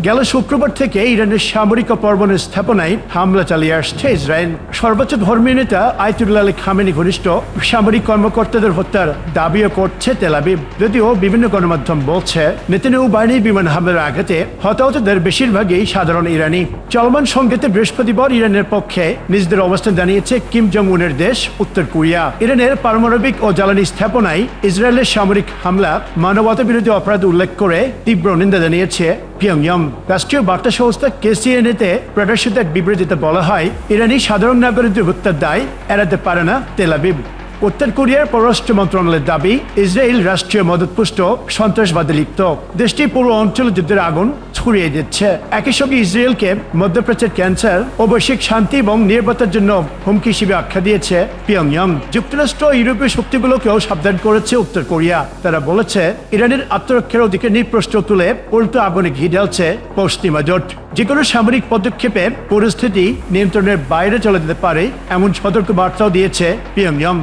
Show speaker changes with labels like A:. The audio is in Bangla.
A: গেল শুক্রবার থেকে ইরানের সামরিক ও পরমাণু স্থাপনায় হামলা চালিয়ে আসছে ইসরায়েল। সর্বোচ্চ ধর্মীয় নেতা আয়াতুল্লাহ আলী খামেনি ঘনিষ্ঠ সামরিক কর্মকর্তাদের হত্যার দাবিও করছে তেল আবিব। যদিও বিভিন্ন গণমাধ্যম বলছে নেতানিয়াহু বাহিনীর বিমান হামলার আঘাতে হতাহতদের বেশিরভাগই সাধারণ ইরানি। চলমান সংঘাতে বৃহস্পতিবার ইরানের পক্ষে নিজেদের অবস্থান জানিয়েছে কিম জং উনের দেশ উত্তর কোরিয়া। ইরানের পারমাণবিক ও জ্বালানি স্থাপনায় ইসরায়েলের সামরিক হামলা মানবতা বিরোধী অপরাধ উল্লেখ করে তীব্র নিন্দা জানিয়েছে পিয়ংইয়ং। রাষ্ট্রীয় বার্তা সংস্থা KCNA-তে প্রকাশিত এক বিবৃতিতে বলা হয়, ইরানি সাধারণ নাগরিকদের হত্যার দায় এড়াতে পারে না তেল আবিব। উত্তর কোরিয়ার পররাষ্ট্র মন্ত্রণালয়ের দাবি, ইসরায়েল রাষ্ট্রীয় মদতপুষ্ট সন্ত্রাসবাদে লিপ্ত। দেশটির পুরো অঞ্চলে যুদ্ধের আগুন ছড়িয়ে দিচ্ছে। একই সঙ্গে ইসরায়েলকে মধ্যপ্রাচ্যের ক্যান্সার ও বৈশ্বিক শান্তি এবং নিরাপত্তার জন্য হুমকি হিসেবে আখ্যা দিয়েছে পিয়ংইয়ং। যুক্তরাষ্ট্র ও ইউরোপীয় শক্তিগুলোকেও সাবধান করেছে উত্তর কোরিয়া। তারা বলেছে, ইরানের আত্মরক্ষার অধিকার নিয়ে প্রশ্ন তুলে উল্টো আগুনে ঘি ঢালছে পশ্চিমা জোট। যে কোনো সামরিক পদক্ষেপে পরিস্থিতি নিয়ন্ত্রণের বাইরে চলে যেতে পারে এমন সতর্ক বার্তাও দিয়েছে পিয়ংইয়ং।